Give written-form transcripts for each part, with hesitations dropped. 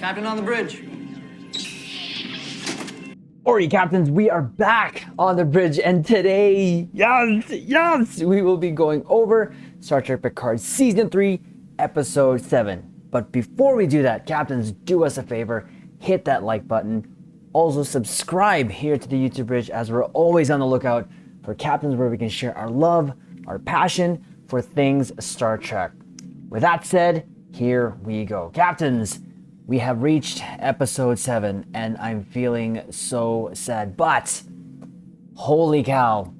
Captain on the bridge. Alrighty, captains, we are back on the bridge, and today, yes, we will be going over Star Trek Picard Season 3, Episode 7. But before we do that, captains, do us a favor, hit that like button. Also, subscribe here to the YouTube bridge, as we're always on the lookout for captains where we can share our love, our passion for things Star Trek. With that said, here we go. Captains, we have reached episode 7, and I'm feeling so sad. But, holy cow,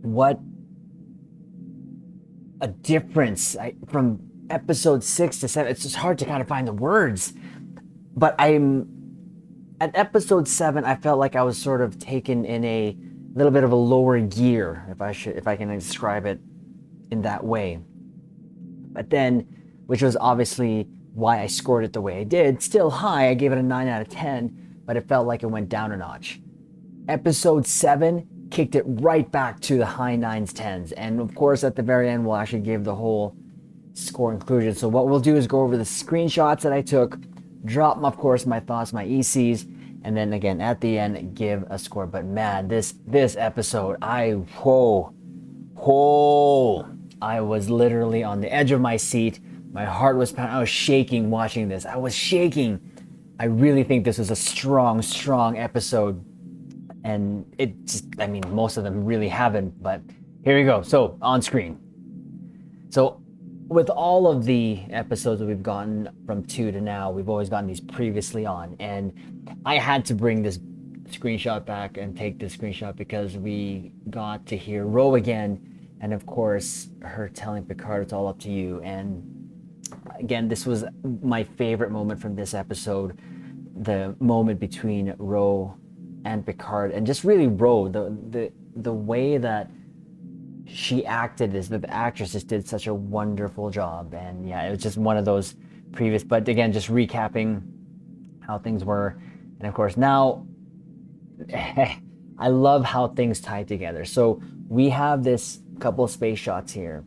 what a difference from episode 6 to 7. It's just hard to kind of find the words. But at episode 7, I felt like I was sort of taken in a little bit of a lower gear, if I can describe it in that way. But then, which was obviously why I scored it the way I did. Still high, I gave it a 9 out of 10, but it felt like it went down a notch. Episode 7 kicked it right back to the high 9s, 10s, and of course at the very end we'll actually give the whole score inclusion. So what we'll do is go over the screenshots that I took, drop, of course, my thoughts, my ECs, and then again at the end give a score. But man, this episode, I was literally on the edge of my seat. My heart was pounding. I was shaking watching this. I was shaking. I really think this was a strong episode. And it just, I mean, most of them really haven't, but here we go. So, on screen. So, with all of the episodes that we've gotten from 2 to now, we've always gotten these previously on. And I had to bring this screenshot back and take this screenshot because we got to hear Ro again. And of course, her telling Picard, it's all up to you. And again, this was my favorite moment from this episode, the moment between Ro and Picard, and just really Ro, the way that she acted, is that the actress just did such a wonderful job. And yeah, it was just one of those previous, but again, just recapping how things were. And of course now, I love how things tie together. So we have this couple of space shots here,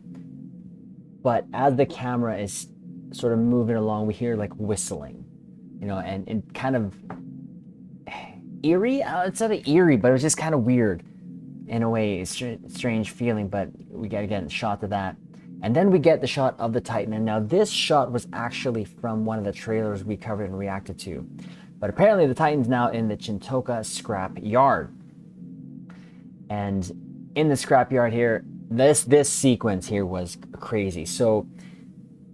but as the camera is sort of moving along, we hear like whistling, and kind of eerie. It's not eerie, but it was just kind of weird in a way. It's strange feeling, but we get again shot to that, and then we get the shot of the Titan. And now this shot was actually from one of the trailers we covered and reacted to, but apparently the Titan's now in the Chintoka scrap yard. And in the scrap yard here, this sequence here was crazy. So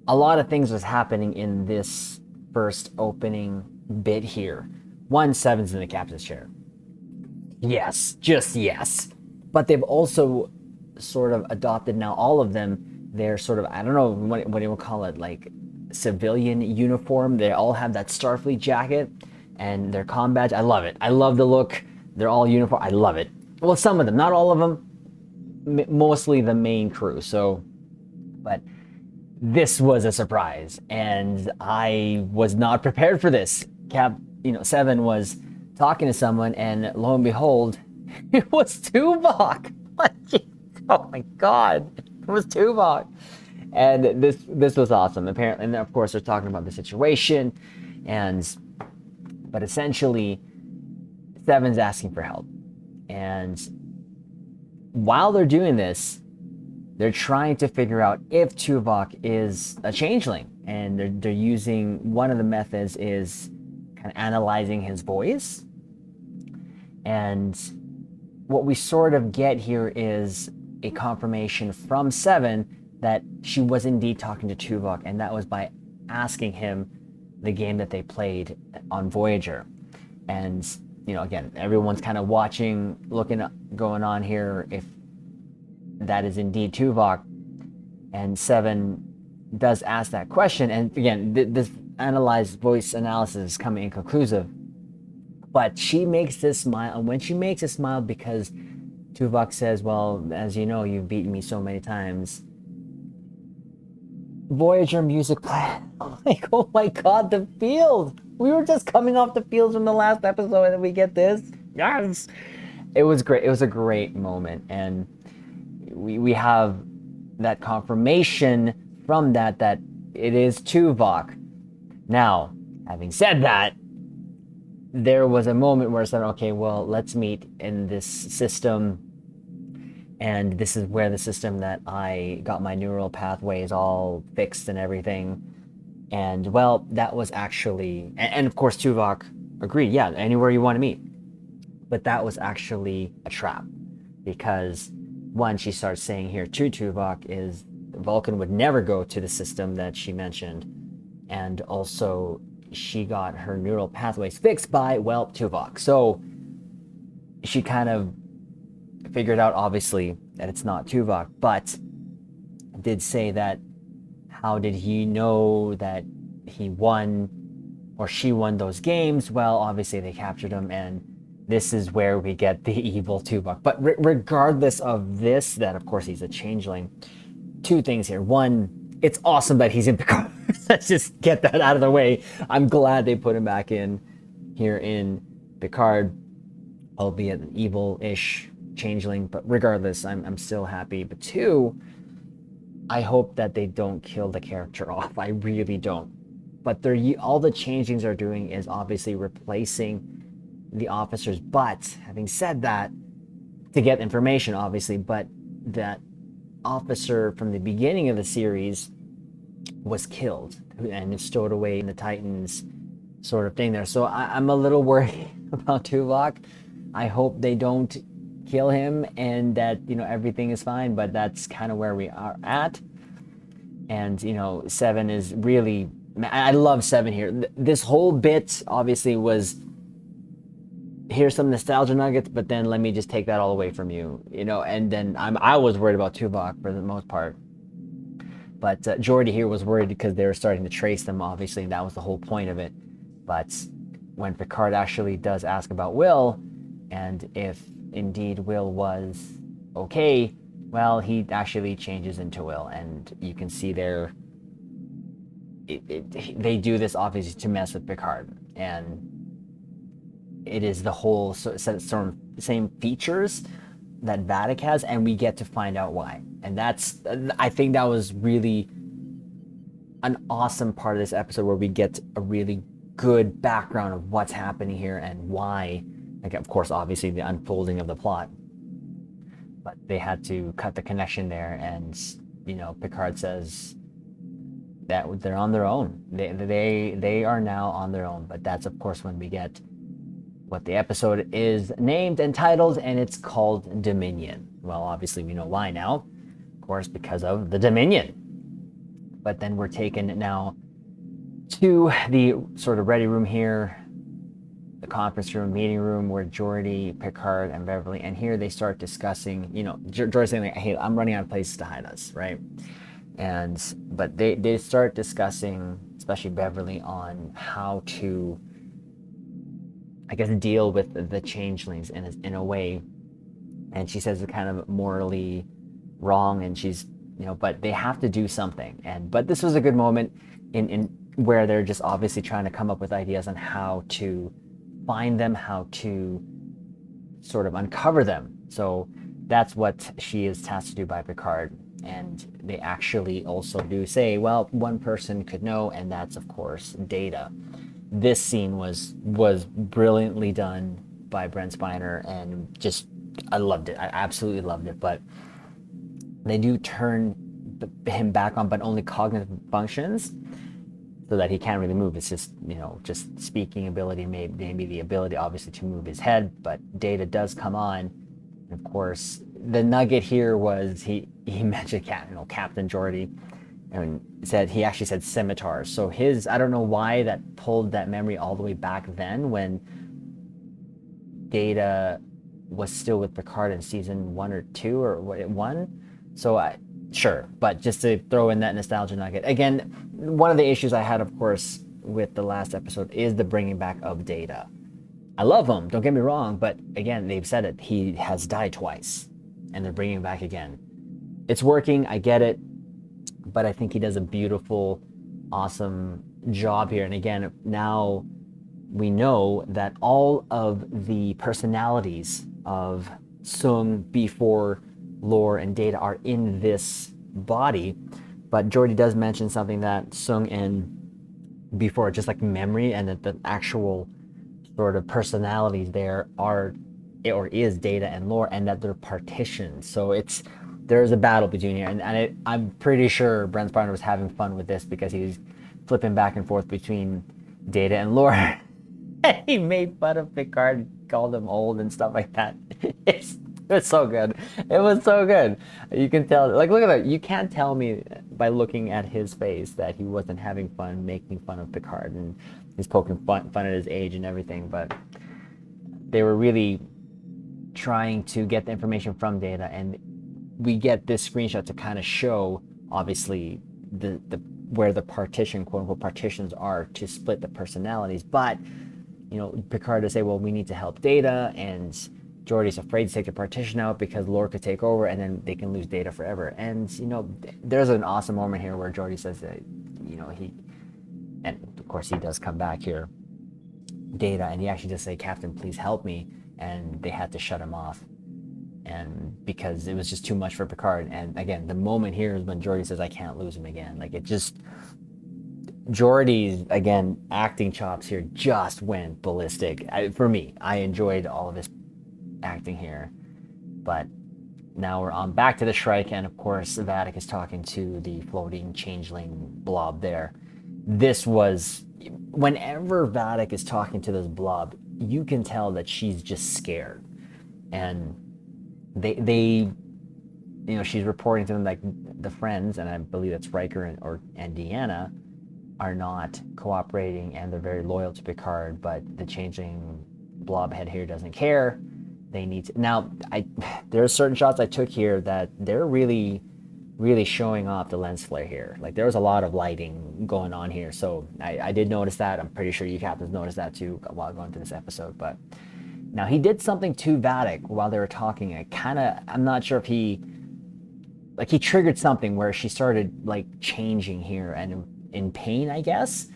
a lot of things was happening in this first opening bit here. 7's in the captain's chair. Yes, just yes. But they've also sort of adopted now, all of them, they're sort of, I don't know what do you call it, like civilian uniform. They all have that Starfleet jacket and their comm badge. I love it. I love the look. They're all uniform. I love it. Well, some of them, not all of them. Mostly the main crew. So, but this was a surprise, and I was not prepared for this. 7 was talking to someone, and lo and behold, it was TUVOK. Oh my God, it was TUVOK, and this was awesome. Apparently, and of course, they're talking about the situation, but essentially, 7's asking for help, and while they're doing this, they're trying to figure out if TUVOK is a changeling, and they're using, one of the methods is kind of analyzing his voice. And what we sort of get here is a confirmation from 7 that she was indeed talking to TUVOK, and that was by asking him the game that they played on Voyager. And again, everyone's kind of watching, looking up, going on here, if that is indeed TUVOK. And 7 does ask that question, and again, this analyzed voice analysis is coming inconclusive, but she makes this smile. And when she makes a smile, because TUVOK says, well, as you know, you've beaten me so many times, Voyager music play. Like, oh my God, the field. We were just coming off the fields from the last episode, and then we get this. Yes. It was great. It was a great moment. And we have that confirmation from that it is TUVOK. Now, Having said that, there was a moment where I said, okay, well, let's meet in this system, and this is where the system that I got my neural pathways all fixed and everything. And well, that was actually, and of course Tuvok agreed, yeah, anywhere you want to meet. But that was actually a trap, because one, she starts saying here to Tuvok is Vulcan would never go to the system that she mentioned, and also she got her neural pathways fixed by, well, Tuvok. So she kind of figured out, obviously, that it's not Tuvok, but did say that how did he know that he won or she won those games? Well, obviously they captured him, and this is where we get the evil Tuvok. But regardless of this, that of course he's a changeling, two things here. One, it's awesome that he's in Picard. Let's just get that out of the way. I'm glad they put him back in here in Picard, albeit an evil-ish changeling. But regardless, I'm still happy. But two, I hope that they don't kill the character off. I really don't. But all the changelings are doing is obviously replacing the officers. But having said that, to get information, obviously, but that officer from the beginning of the series was killed and is stowed away in the Titans sort of thing there. So I'm a little worried about Tuvok. I hope they don't kill him and that, everything is fine, but that's kind of where we are at. And, Seven is really, I love Seven here. This whole bit obviously was, here's some nostalgia nuggets, but then let me just take that all away from you, and then I was worried about Tuvok for the most part. But Geordi here was worried because they were starting to trace them, obviously, and that was the whole point of it. But when Picard actually does ask about Will, and if indeed Will was okay, well, he actually changes into Will, and you can see there, they do this obviously to mess with Picard, and it is the whole same features that Vadic has, and we get to find out why. And I think that was really an awesome part of this episode, where we get a really good background of what's happening here and why. Like, of course, obviously the unfolding of the plot, but they had to cut the connection there, and Picard says that they're on their own. They are now on their own. But that's of course when we get what the episode is named and titled, and it's called Dominion. Well, obviously we know why now, of course, because of the Dominion. But then we're taken now to the sort of ready room here, the conference room, meeting room, where Geordi, Picard, and Beverly, and here they start discussing, Geordi's saying, like, hey, I'm running out of places to hide us, right? But they start discussing, especially Beverly, on how to, I guess, deal with the changelings in a way. And she says it's kind of morally wrong, and she's, but they have to do something. But this was a good moment in where they're just obviously trying to come up with ideas on how to find them, how to sort of uncover them. So that's what she is tasked to do by Picard. And they actually also do say, well, one person could know, and that's of course Data. This scene was brilliantly done by Brent Spiner, and just, I loved it. I absolutely loved it. But they do turn him back on, but only cognitive functions, so that he can't really move. It's just, just speaking ability, maybe the ability, obviously, to move his head. But Data does come on. And of course, the nugget here was he mentioned Captain Geordi, and he actually said scimitar. So I don't know why that pulled that memory all the way back then, when Data was still with Picard in season 1 or 2 or 1. So sure, but just to throw in that nostalgia nugget. Again, one of the issues I had, of course, with the last episode is the bringing back of Data. I love him, don't get me wrong, but again, they've said it. He has died twice, and they're bringing him back again. It's working, I get it, but I think he does a beautiful, awesome job here. And again, now we know that all of the personalities of Sung, B4, Lore, and Data are in this body. But Geordi does mention something, that Sung and before, just like memory, and that the actual sort of personalities there are or is Data and Lore, and that they're partitioned. So there's a battle between here, and I'm pretty sure Brent Spiner was having fun with this because he's flipping back and forth between Data and Lore. He made fun of Picard, called him old and stuff like that. It was so good. It was so good. You can tell, like, look at that. You can't tell me by looking at his face that he wasn't having fun making fun of Picard, and he's poking fun at his age and everything. But they were really trying to get the information from Data, and we get this screenshot to kind of show, obviously, the where the partition, quote unquote, partitions are to split the personalities. But Picard to say, well, we need to help Data, and Geordi's afraid to take the partition out because Lore could take over, and then they can lose Data forever. And there's an awesome moment here where Geordi says that he, and of course he does come back here, Data, and he actually just say, Captain, please help me, and they had to shut him off, and because it was just too much for Picard. And again, the moment here is when Geordi says, I can't lose him again. Like, it just, Geordi's, again, acting chops here just went ballistic. For me, I enjoyed all of his acting here. But now we're on back to the Shrike, and of course Vadic is talking to the floating changeling blob there. This was, whenever Vadic is talking to this blob, you can tell that she's just scared. And they she's reporting to them, like, the friends, and I believe it's Riker and Deanna, are not cooperating, and they're very loyal to Picard, but the changeling blobhead here doesn't care. They need to, now, there are certain shots I took here that they're really, really showing off the lens flare here. Like, there was a lot of lighting going on here, so I did notice that. I'm pretty sure you captains noticed that too while going through this episode. But now he did something to Vadic while they were talking. I'm not sure if he triggered something where she started, like, changing here and in pain, I guess.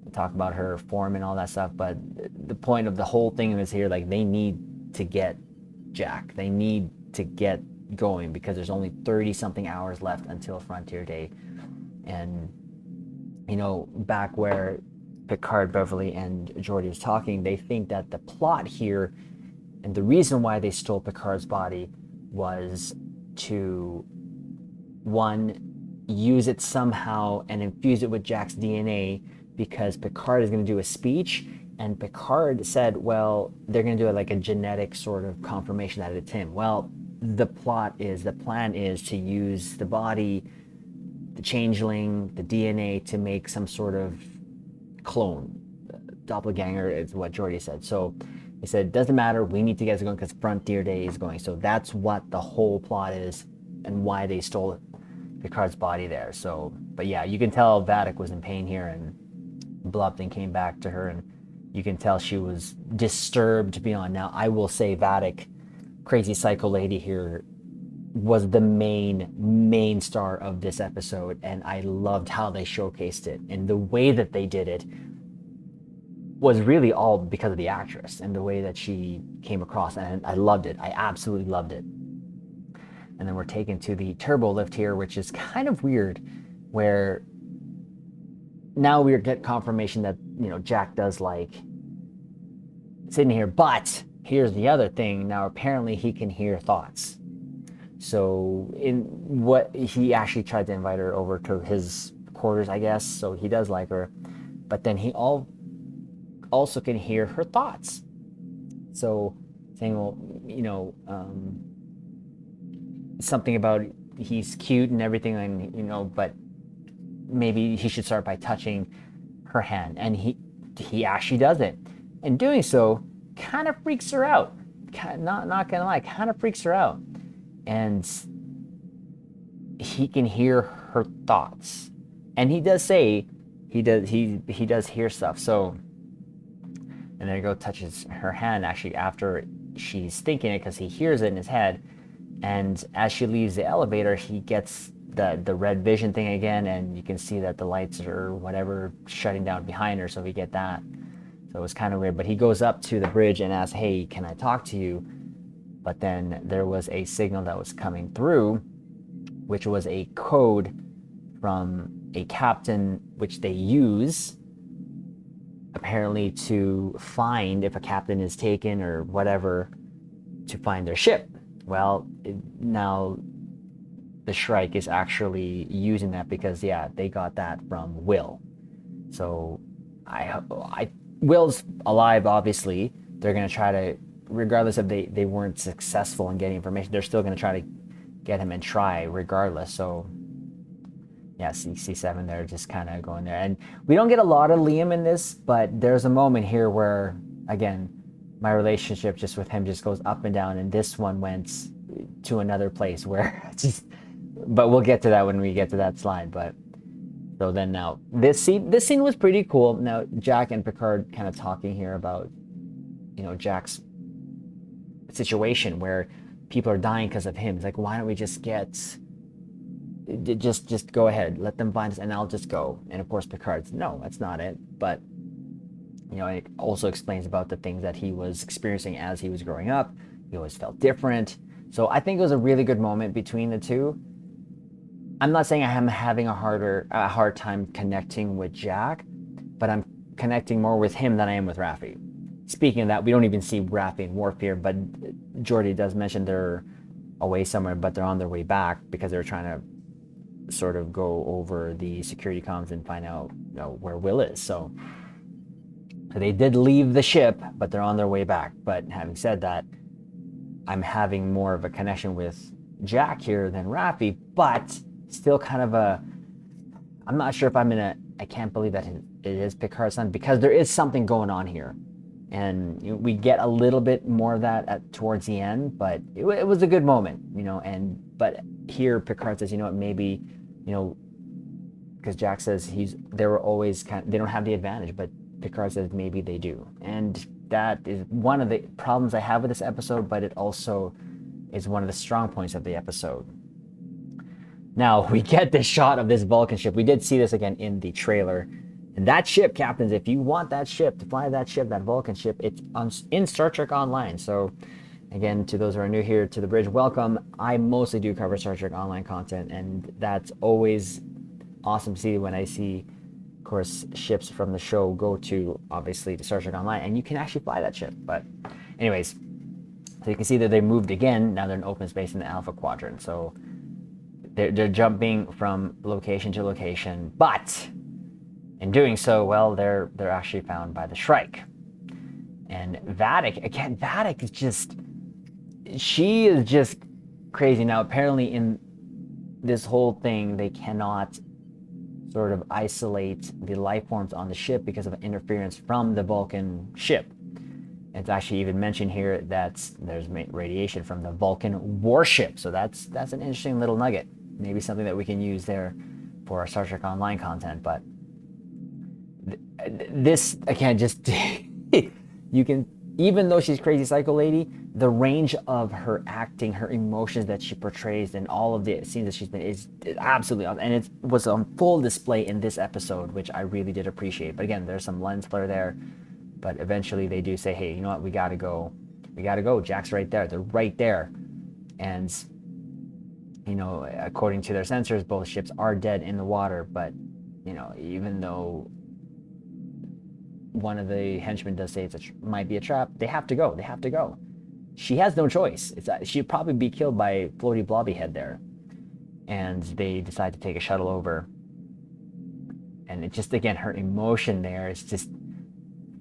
We'll talk about her form and all that stuff, but the point of the whole thing is here, like, they need to get Jack. They need to get going because there's only 30-something hours left until Frontier Day. And, back where Picard, Beverly, and Geordi was talking, they think that the plot here and the reason why they stole Picard's body was to, one, use it somehow and infuse it with Jack's DNA, because Picard is going to do a speech, and Picard said, well, they're going to do it like a genetic sort of confirmation that it's him. Well, the plan is to use the body, the changeling, the DNA, to make some sort of clone. Doppelganger is what Geordi said. So he said, it doesn't matter, we need to get it going because Frontier Day is going. So that's what the whole plot is and why they stole Picard's body there. So, but yeah, you can tell Vadic was in pain here, and Blobthing came back to her, and you can tell she was disturbed beyond. Now, I will say Vadic, crazy psycho lady here, was the main star of this episode, and I loved how they showcased it, and the way that they did it was really all because of the actress and the way that she came across, and I loved it. I absolutely loved it. And then we're taken to the turbo lift here, which is kind of weird, where now we get confirmation that, Jack does like sitting here. But here's the other thing. Now, apparently he can hear thoughts. So in what he actually tried to invite her over to his quarters, I guess. So he does like her. But then he also can hear her thoughts. So saying, well, something about he's cute and everything, and but maybe he should start by touching her hand, and he actually does it, and doing so kind of freaks her out. Not gonna lie, kind of freaks her out, and he can hear her thoughts, and he does say he does hear stuff. So, and then he touches her hand actually after she's thinking it, because he hears it in his head. And as she leaves the elevator, he gets the red vision thing again, and you can see that the lights or whatever shutting down behind her, so we get that. So it was kind of weird, but he goes up to the bridge and asks, hey, can I talk to you? But then there was a signal that was coming through, which was a code from a captain, which they use apparently to find if a captain is taken or whatever, to find their ship. Well, now the Shrike is actually using that because, yeah, they got that from Will. So Will's alive, obviously. They're going to try to, regardless if they weren't successful in getting information, they're still going to try to get him and try regardless. So, yeah, C7 there just kind of going there. And we don't get a lot of Liam in this, but there's a moment here where, again, my relationship just with him just goes up and down, and this one went to another place where but we'll get to that when we get to that slide. But so then now this scene was pretty cool. Now Jack and Picard kind of talking here about, Jack's situation where people are dying because of him. It's like, why don't we just go ahead, let them find us and I'll just go. And of course Picard's, no, that's not it. But it also explains about the things that he was experiencing as he was growing up. He always felt different. So I think it was a really good moment between the two. I'm not saying I am having a hard time connecting with Jack, but I'm connecting more with him than I am with Raffi. Speaking of that, we don't even see Raffi and Worf here, but Geordi does mention they're away somewhere, but they're on their way back because they're trying to sort of go over the security comms and find out, where Will is. So they did leave the ship, but they're on their way back. But having said that, I'm having more of a connection with Jack here than Raffi, but still kind of I'm not sure if I can't believe that it is Picard's son, because there is something going on here. And we get a little bit more of that towards the end, but it was a good moment, but here Picard says, maybe, because Jack says they were always they don't have the advantage, but Picard says maybe they do. And that is one of the problems I have with this episode, but it also is one of the strong points of the episode. Now, we get this shot of this Vulcan ship. We did see this again in the trailer. And that ship, captains, if you want that ship, to fly that ship, that Vulcan ship, it's in Star Trek Online. So, again, to those who are new here to the bridge, welcome. I mostly do cover Star Trek Online content, and that's always awesome to see when I see, of course, ships from the show go to, obviously, to Star Trek Online, and you can actually fly that ship. But anyways, so you can see that they moved again. Now they're in open space in the Alpha Quadrant. So they're jumping from location to location, but in doing so, well, they're actually found by the Shrike. And Vadic she is just crazy. Now, apparently in this whole thing, they cannot sort of isolate the life forms on the ship because of interference from the Vulcan ship. It's actually even mentioned here that there's radiation from the Vulcan warship. So that's an interesting little nugget. Maybe something that we can use there for our Star Trek Online content. But this, again, just you can, even though she's crazy psycho lady, the range of her acting, her emotions that she portrays in all of the scenes that she's been is absolutely awesome. And it was on full display in this episode, which I really did appreciate. But again, there's some lens flare there. But eventually they do say, hey, you know what, we gotta go. Jack's right there. They're right there. And, according to their sensors, both ships are dead in the water. But, even though one of the henchmen does say might be a trap, they have to go. She has no choice. She'd probably be killed by Floaty Blobby Head there. And they decide to take a shuttle over. And it just, again, her emotion there is just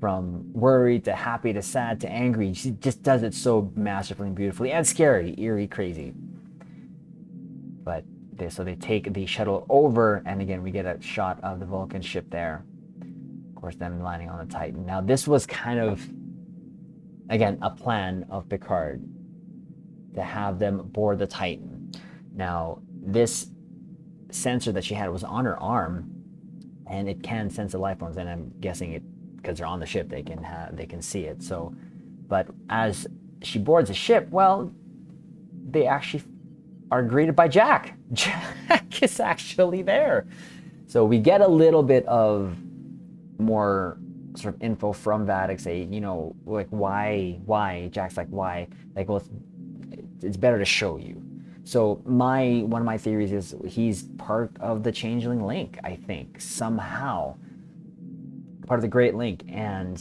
from worried to happy to sad to angry. She just does it so masterfully and beautifully and scary, eerie, crazy. But so they take the shuttle over, and again, we get a shot of the Vulcan ship there. Of course, them landing on the Titan. Now, this was kind of, again, a plan of Picard to have them board the Titan. Now, this sensor that she had was on her arm, and it can sense the life forms, and I'm guessing it, because they're on the ship, they can see it. So, but as she boards the ship, well, they actually are greeted by Jack. Jack is actually there. So we get a little bit of more sort of info from Vadic, say, like, why? Jack's like, why? Like, well, it's better to show you. So one of my theories is he's part of the Changeling Link, I think, somehow. part of the Great Link, and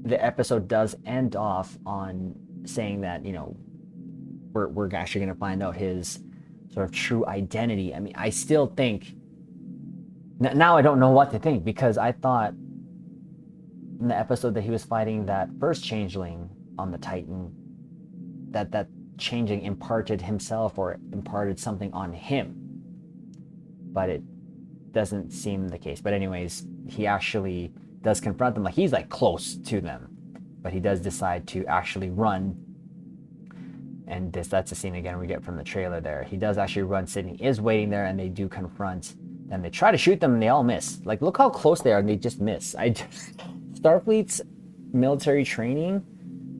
the episode does end off on saying that, you know, we're actually going to find out his sort of true identity. I mean, I still think now I don't know what to think, because I thought in the episode that he was fighting that first changeling on the Titan, that changeling imparted himself or imparted something on him, but it doesn't seem the case. But anyways, he actually does confront them, like he's like close to them, but he does decide to actually run. And that's the scene again we get from the trailer there. He does actually run. Sydney is waiting there, and they do confront. And they try to shoot them, and they all miss. Like, look how close they are, and they just miss. Starfleet's military training,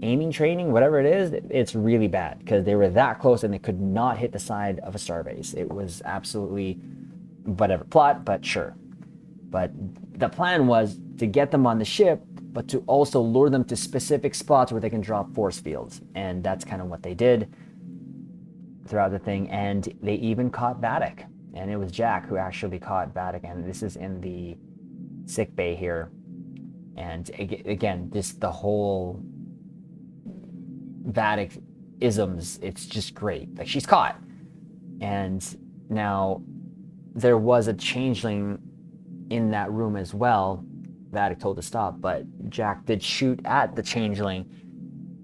aiming training, whatever it is, it's really bad, because they were that close and they could not hit the side of a starbase. It was absolutely whatever plot, but sure. But the plan was to get them on the ship, but to also lure them to specific spots where they can drop force fields. And that's kind of what they did throughout the thing. And they even caught Vadic. And it was Jack who actually caught Vadic. And this is in the sick bay here. And again, just the whole Vadic isms, it's just great. Like, she's caught. And now there was a changeling in that room as well. Vadic told to stop, but Jack did shoot at the changeling.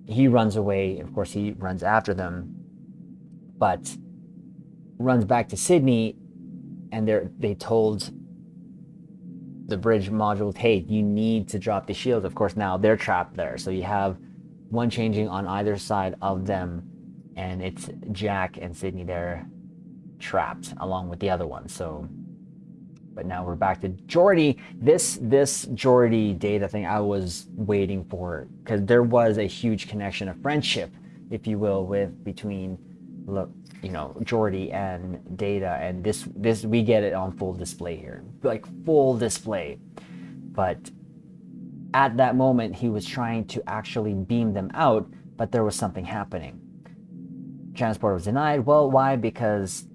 He runs away. Of course, he runs after them, but runs back to Sydney, and they told the bridge module, hey, you need to drop the shields. Of course, now they're trapped there. So you have one changing on either side of them, and it's Jack and Sydney there trapped along with the other one. So, but now we're back to Geordi. This Geordi Data thing I was waiting for, because there was a huge connection of friendship, if you will, between Geordi and Data, and this we get it on full display here, like full display. But at that moment, he was trying to actually beam them out, but there was something happening. Transport was denied. Well, why? Because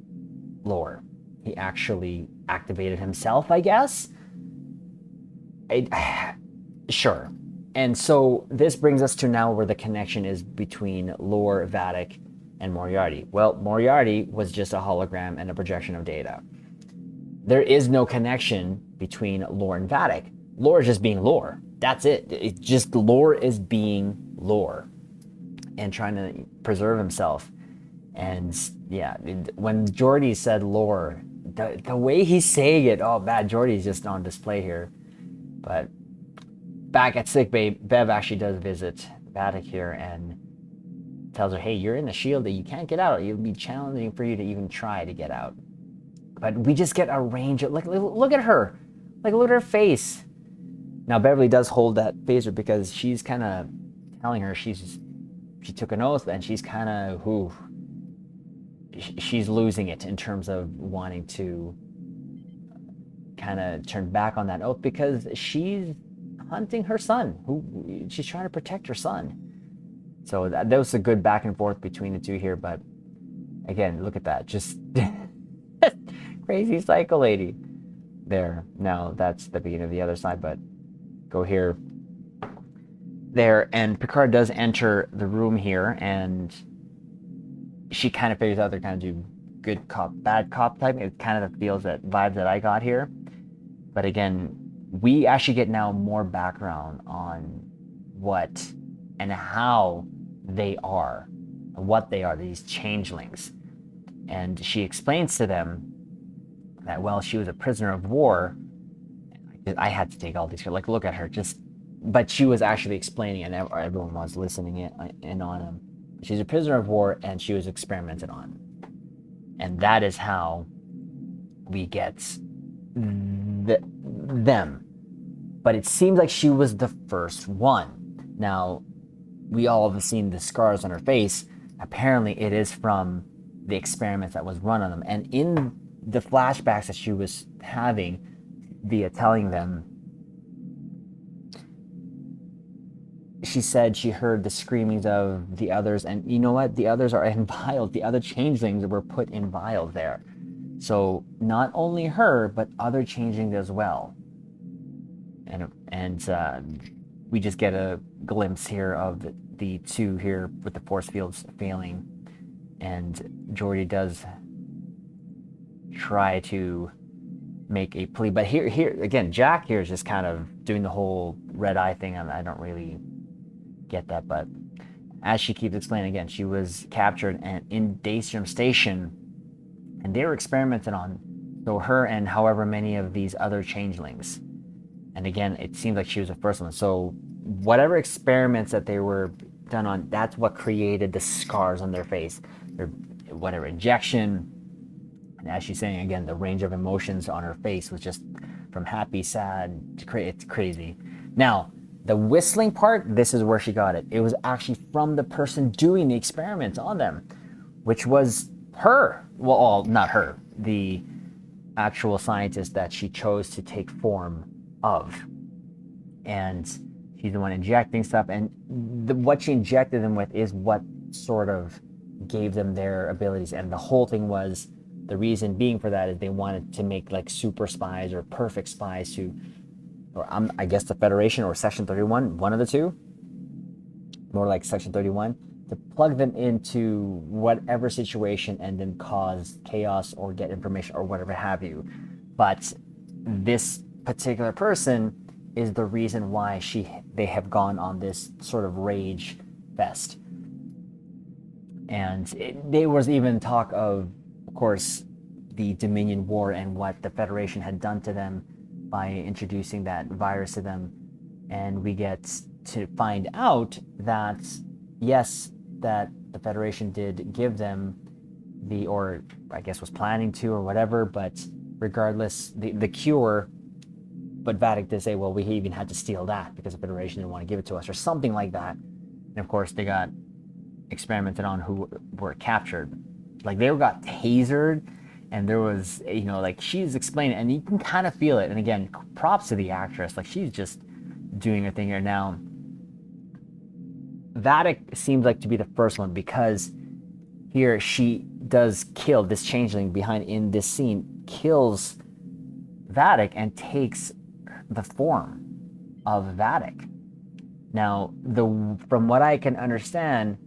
lore. He actually activated himself, I guess. Sure. And so this brings us to now where the connection is between Lore, Vadic, and Moriarty. Well, Moriarty was just a hologram and a projection of Data. There is no connection between Lore and Vadic. Lore is just being Lore. That's it. It's just Lore is being Lore and trying to preserve himself. And yeah, when Geordi said Lore, the way he's saying it, oh man, Geordi's just on display here. But back at sickbay, Bev actually does visit Vadic here and tells her, hey, you're in the shield that you can't get out. It'll be challenging for you to even try to get out. But we just get a range of, like, look at her. Like, look at her face. Now, Beverly does hold that phaser because she's kind of telling her she took an oath, and she's kind of, she's losing it in terms of wanting to kind of turn back on that oath, because she's hunting her son. She's trying to protect her son. So that was a good back and forth between the two here. But again, look at that. Just crazy psycho lady there. Now that's the beginning of the other side, but go here, there. And Picard does enter the room here, and she kind of figures out they're kind of do good cop, bad cop type. It kind of feels that vibe that I got here. But again, we actually get now more background on what and how they are, what they are, these changelings. And she explains to them that, well, she was a prisoner of war. I had to take all these, like, look at her, but she was actually explaining, and everyone was listening in on him. She's a prisoner of war, and she was experimented on. And that is how we get them. But it seems like she was the first one. Now, we all have seen the scars on her face. Apparently, it is from the experiments that was run on them. And in the flashbacks that she was having via telling them, she said she heard the screamings of the others, and you know what? The others are in vials. The other changelings were put in vials there. So not only her, but other changelings as well. and we just get a glimpse here of the two here with the force fields failing, and Geordi does try to make a plea, but here again, Jack here is just kind of doing the whole red eye thing, and I don't really get that. But as she keeps explaining again, she was captured and in Daystrom Station, and they were experimented on, so her and however many of these other changelings. And again, it seems like she was the first one. So whatever experiments that they were done on, that's what created the scars on their face. Their whatever injection. And as she's saying again, the range of emotions on her face was just from happy, sad, it's crazy. Now, the whistling part, this is where she got it. It was actually from the person doing the experiments on them, which was her. Well, not her, the actual scientist that she chose to take form of. And she's the one injecting stuff, and what she injected them with is what sort of gave them their abilities. And the whole thing was, the reason being for that is they wanted to make like super spies or perfect spies to, or I guess the Federation or Section 31, one of the two, more like Section 31, to plug them into whatever situation and then cause chaos or get information or whatever have you. But this particular person is the reason why they have gone on this sort of rage fest. And there was even talk of course, the Dominion War and what the Federation had done to them by introducing that virus to them. And we get to find out that, yes, that the Federation did give them or I guess was planning to or whatever, but regardless, the cure, but Vadic did say, well, we even had to steal that because the Federation didn't want to give it to us or something like that. And of course, they got experimented on who were captured. Like they got tasered, and there was, like she's explaining, and you can kind of feel it. And again, props to the actress. Like she's just doing her thing here. Now, Vadic seems like to be the first one because here she does kill this changeling behind in this scene, kills Vadic and takes the form of Vadic. Now, from what I can understand,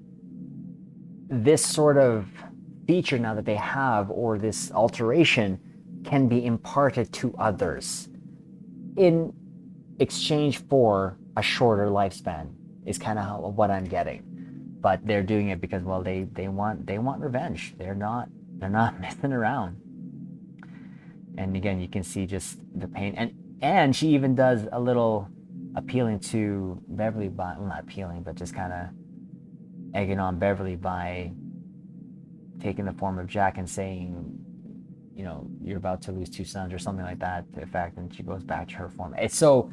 this sort of feature now that they have, or this alteration, can be imparted to others in exchange for a shorter lifespan, is kind of what I'm getting. But they're doing it because, well, they want revenge. They're not messing around. And again, you can see just the pain, and she even does a little appealing to Beverly by, well, not appealing, but just kind of egging on Beverly by taking the form of Jack and saying, you're about to lose 2 sons or something like that to effect, and she goes back to her form. It's so,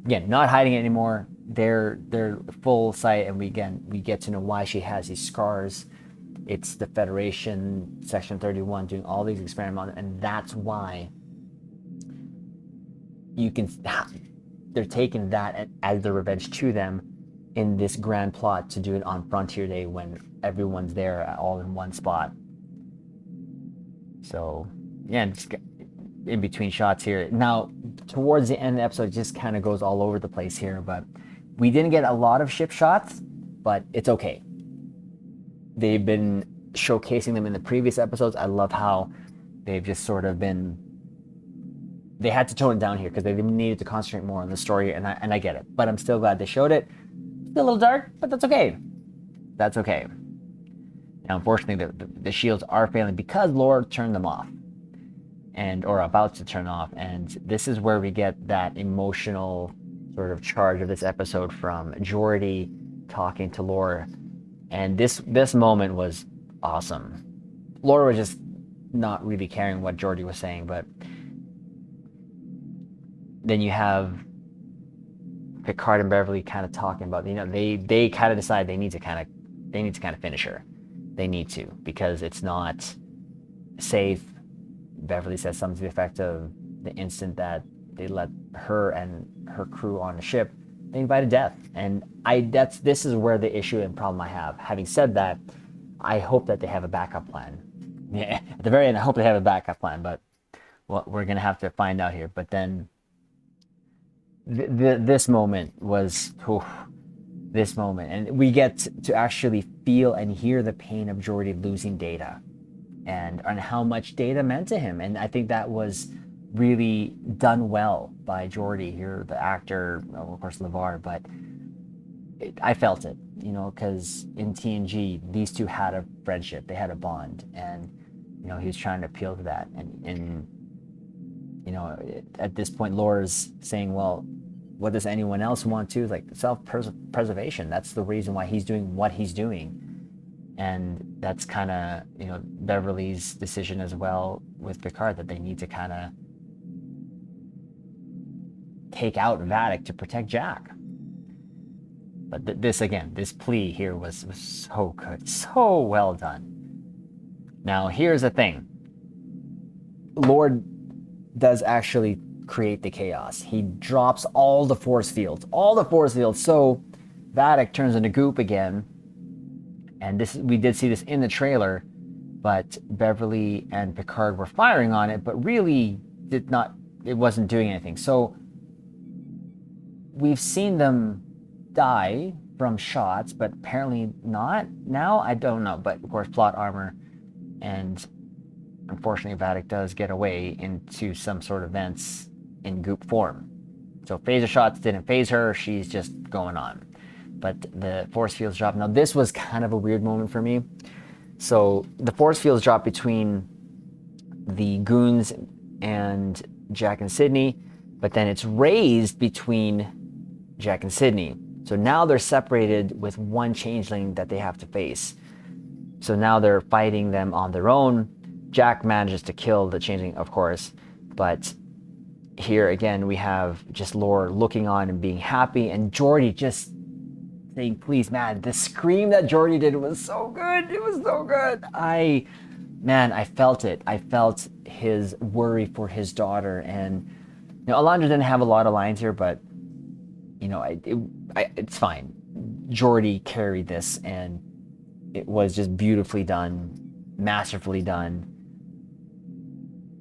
again, not hiding it anymore. They're full sight, and we get to know why she has these scars. It's the Federation, Section 31, doing all these experiments, and that's why they're taking that as the revenge to them in this grand plot to do it on Frontier Day when everyone's there all in one spot. So, yeah, just in between shots here. Now, towards the end of the episode, it just kind of goes all over the place here, but we didn't get a lot of ship shots, but it's okay. They've been showcasing them in the previous episodes. I love how they've just sort of been, they had to tone it down here because they needed to concentrate more on the story, and I get it. But I'm still glad they showed it. Still a little dark, but that's okay. That's okay. Now, unfortunately, the shields are failing because Laura turned them off, or about to turn off. And this is where we get that emotional sort of charge of this episode from Geordi talking to Laura. And this moment was awesome. Laura was just not really caring what Geordi was saying, but then you have Picard and Beverly kind of talking about, they kind of decide they need to kind of finish her. They need to, because it's not safe. Beverly says something to the effect of, the instant that they let her and her crew on the ship, they invited death. And this is where the issue and problem I have. Having said that, I hope that they have a backup plan. Yeah, at the very end, I hope they have a backup plan, but we're gonna have to find out here. But then This moment was, this moment, and we get to actually feel and hear the pain of Geordi losing Data, and how much Data meant to him. And I think that was really done well by Geordi here, the actor, of course LeVar, but I felt it, because in TNG these two had a friendship, they had a bond, and he was trying to appeal to that, and at this point Laura's saying, well, what does anyone else want to? Like self-preservation. That's the reason why he's doing what he's doing. And that's kind of, Beverly's decision as well with Picard, that they need to kind of take out Vadic to protect Jack. But this plea here was so good, so well done. Now, here's the thing. Lord does actually create the chaos. He drops all the force fields, so Vadic turns into goop again. And we did see this in the trailer, but Beverly and Picard were firing on it, but really it wasn't doing anything. So we've seen them die from shots, but apparently not now. I don't know, but of course plot armor, and unfortunately Vadic does get away into some sort of vents in goop form. So phaser shots didn't phase her, she's just going on. But the force fields drop. Now this was kind of a weird moment for me. So the force fields drop between the goons and Jack and Sydney, but then it's raised between Jack and Sydney. So now they're separated with one changeling that they have to face. So now they're fighting them on their own. Jack manages to kill the changeling, of course, but here again we have just Lore looking on and being happy, and Geordi just saying, please, man. The scream that Geordi did was so good. It was so good. I felt it. I felt his worry for his daughter. And Alondra didn't have a lot of lines here, but it's fine. Geordi carried this, and it was just beautifully done, masterfully done.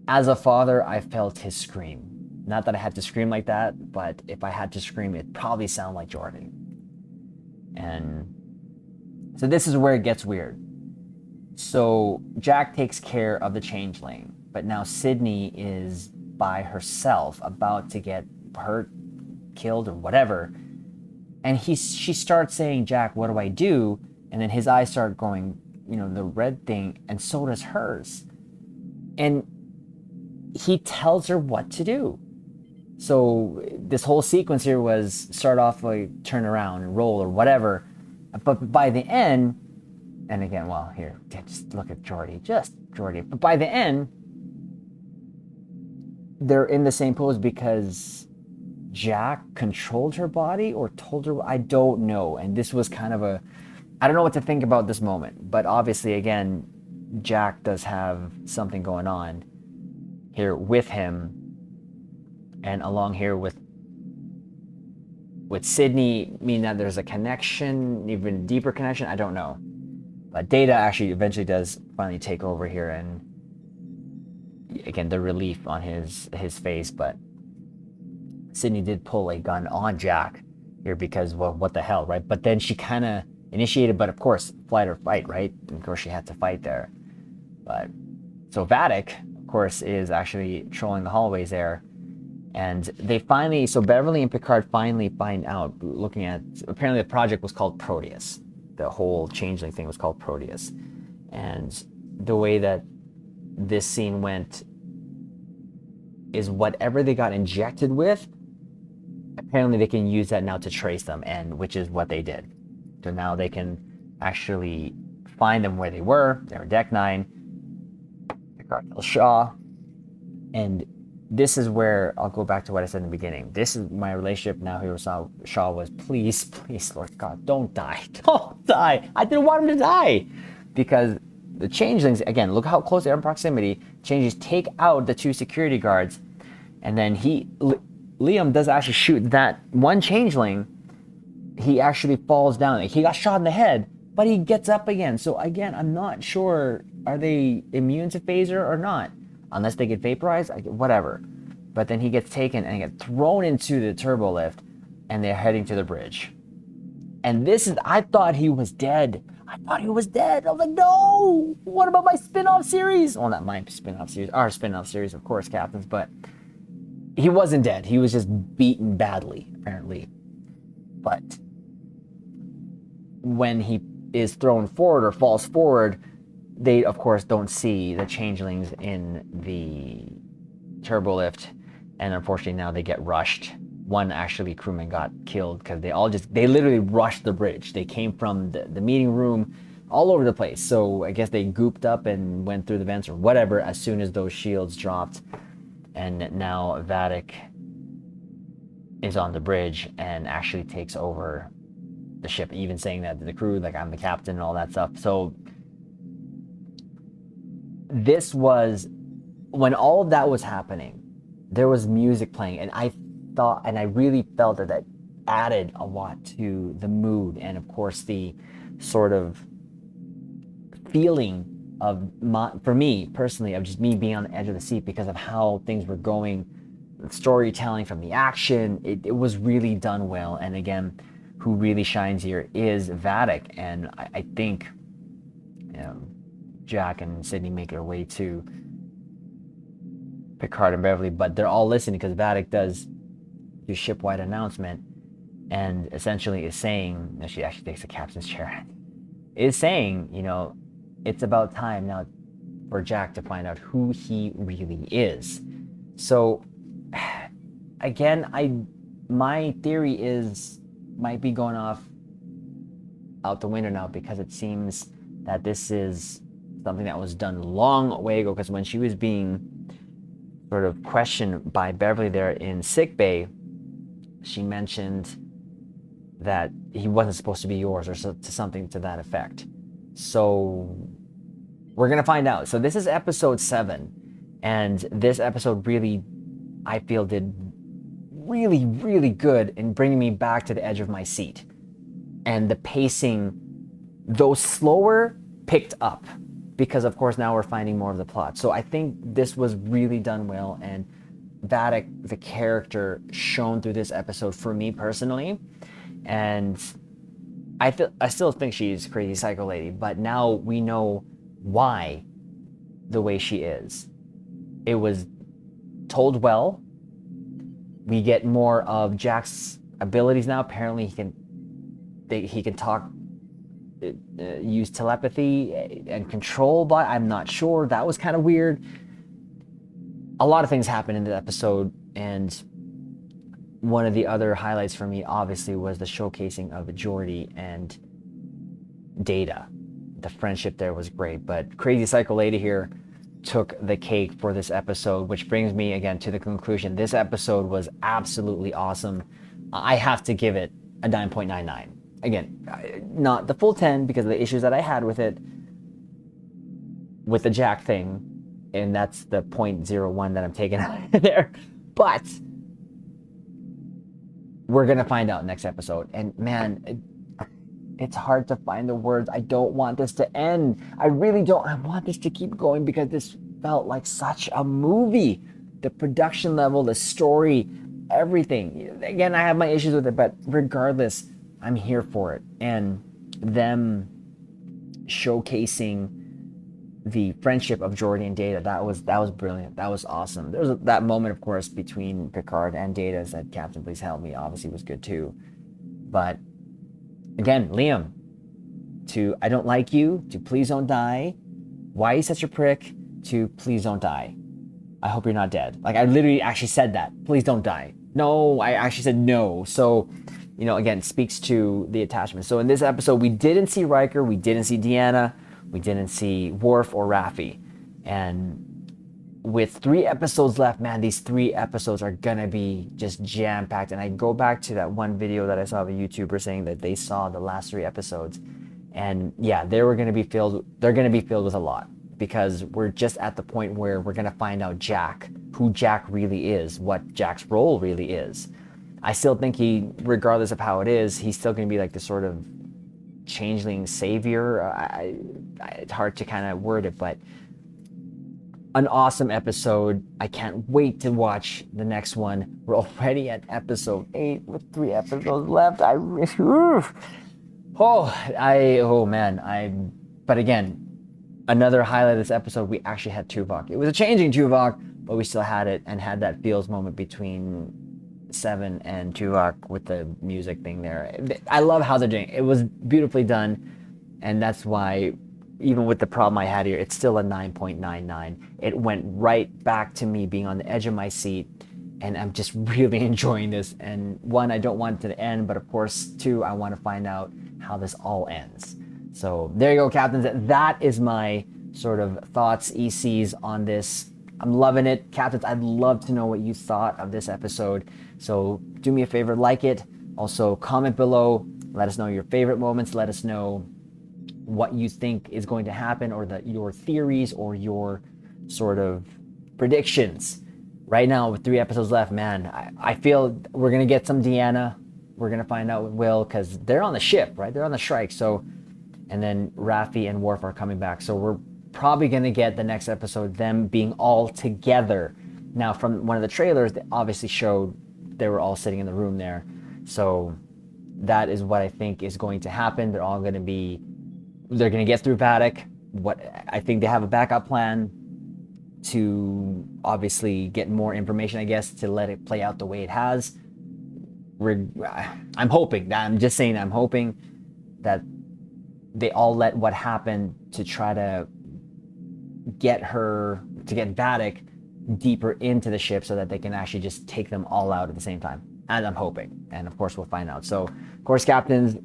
As a father, I felt his scream. Not that I had to scream like that, but if I had to scream, it'd probably sound like Geordi. And so this is where it gets weird. So Jack takes care of the changeling, but now Sydney is by herself, about to get hurt, killed, or whatever. And she starts saying, Jack, what do I do? And then his eyes start going, the red thing, and so does hers. And he tells her what to do. So this whole sequence here was start off like turn around and roll or whatever. But by the end, and again, well, here, just look at Geordi. But by the end, they're in the same pose because Jack controlled her body or told her, I don't know. And this was kind of I don't know what to think about this moment. But obviously, again, Jack does have something going on here with him. And along here with Sydney, meaning that there's a connection, even deeper connection, I don't know. But Data actually eventually does finally take over here, and again, the relief on his face, but Sydney did pull a gun on Jack here because, well, what the hell, right? But then she kind of initiated, but of course, flight or fight, right? And of course, she had to fight there. But so Vadic, of course, is actually trolling the hallways there. And they finally, so Beverly and Picard finally find out, looking at, apparently the project was called Proteus. The whole changeling thing was called Proteus. And the way that this scene went is whatever they got injected with, apparently they can use that now to trace them, and which is what they did. So now they can actually find them where they were. They were Deck 9. Picard tells Shaw. And this is where I'll go back to what I said in the beginning. This is my relationship now here with Shaw was, please, Lord God, don't die. Don't die. I didn't want him to die. Because the changelings, again, look how close they are in proximity. Changelings take out the two security guards. And then Liam does actually shoot that one changeling. He actually falls down. He got shot in the head, but he gets up again. So again, I'm not sure, are they immune to phaser or not? Unless they get vaporized, whatever. but then he gets taken and gets thrown into the turbo lift, and they're heading to the bridge. And I thought he was dead. I was like, no, what about my spin-off series? Well, not my spin-off series, our spin-off series, of course, Captains, but he wasn't dead. He was just beaten badly, apparently. But when he is thrown forward or falls forward, they, of course, don't see the changelings in the turbo lift, and unfortunately now they get rushed. One actually crewman got killed because they literally rushed the bridge. They came from the meeting room all over the place. So I guess they gooped up and went through the vents or whatever as soon as those shields dropped. And now Vatic is on the bridge and actually takes over the ship, even saying that to the crew, like, I'm the captain and all that stuff. So this was, when all of that was happening, there was music playing, and I really felt that added a lot to the mood, and of course the sort of feeling of for me personally, of just me being on the edge of the seat because of how things were going, the storytelling from the action. It was really done well. And again, who really shines here is Vatic, and I think Jack and Sydney make their way to Picard and Beverly, but they're all listening because Vatic does do ship-wide announcement, and essentially is saying, she actually takes the captain's chair, is saying, it's about time now for Jack to find out who he really is. So again, my theory might be going out the window now, because it seems that this is something that was done long way ago, because when she was being sort of questioned by Beverly there in sickbay, she mentioned that he wasn't supposed to be yours, or something to that effect. So we're gonna find out. So this is episode 7, and this episode really, I feel, did really, really good in bringing me back to the edge of my seat. And the pacing, though slower, picked up, because of course now we're finding more of the plot. So I think this was really done well, and Vatic, the character, shown through this episode for me personally. And I still think she's crazy psycho lady, but now we know why the way she is. It was told well. We get more of Jack's abilities now. Apparently he can talk, use telepathy and control, but I'm not sure. That was kind of weird. A lot of things happened in the episode, and one of the other highlights for me, obviously, was the showcasing of Geordi and Data. The friendship there was great, but Crazy Psycho Lady here took the cake for this episode, which brings me again to the conclusion. This episode was absolutely awesome. I have to give it a 9.99. Again, not the full 10 because of the issues that I had with it, with the Jack thing, and that's the 0.01 that I'm taking out of there. But we're gonna find out next episode, and man, it's hard to find the words. I don't want this to end. I really don't. I want this to keep going, because this felt like such a movie. The production level, the story, everything. Again, I have my issues with it, but regardless, I'm here for it. And them showcasing the friendship of Geordi and Data, that was brilliant. That was awesome. There was that moment, of course, between Picard and Data, said, "Captain, please help me," obviously was good too. But again, Liam, to "I don't like you," to "please don't die," "why are you such a prick," to "please don't die. I hope you're not dead." Like, I literally actually said that. Please don't die. No, I actually said no. So, again, speaks to the attachment. So in this episode, we didn't see Riker, we didn't see Deanna, we didn't see Worf or Raffi. And with 3 episodes left, man, these 3 episodes are gonna be just jam-packed. And I go back to that one video that I saw of a YouTuber saying that they saw the last 3 episodes. And yeah, they're gonna be filled with a lot, because we're just at the point where we're gonna find out who Jack really is, what Jack's role really is. I still think he, regardless of how it is, he's still gonna be like the sort of changeling savior. It's hard to kind of word it, but an awesome episode. I can't wait to watch the next one. We're already at episode 8 with 3 episodes left. But again, another highlight of this episode, we actually had TUVOK. It was a changing TUVOK, but we still had it and had that feels moment between Seven and TUVOK with the music thing there. I love how they're doing it. It was beautifully done, and that's why even with the problem I had here, it's still a 9.99. It went right back to me being on the edge of my seat, and I'm just really enjoying this. And one, I don't want it to end, but of course, two, I want to find out how this all ends. So there you go, Captains. That is my sort of thoughts, ECs on this. I'm loving it. Captains, I'd love to know what you thought of this episode. So do me a favor, like it. Also, comment below. Let us know your favorite moments. Let us know what you think is going to happen, or your theories or your sort of predictions. Right now, with 3 episodes left, man, I feel we're going to get some Deanna. We're going to find out with Will, because they're on the ship, right? They're on the strike. So, and then Raffi and Worf are coming back. So we're probably going to get the next episode, them being all together. Now, from one of the trailers, they obviously showed they were all sitting in the room there. So that is what I think is going to happen. They're all going to be, they're going to get through Paddock. What I think they have a backup plan to obviously get more information, I guess, to let it play out the way it has. I'm hoping that they all let what happened to try to get Paddock deeper into the ship so that they can actually just take them all out at the same time. And I'm hoping. And of course, we'll find out. So, of course, Captains,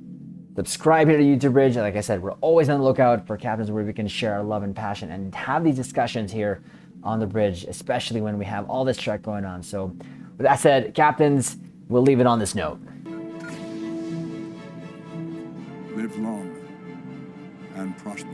subscribe here to YouTube Bridge. Like I said, we're always on the lookout for Captains where we can share our love and passion and have these discussions here on the bridge, especially when we have all this Trek going on. So, with that said, Captains, we'll leave it on this note. Live long and prosper.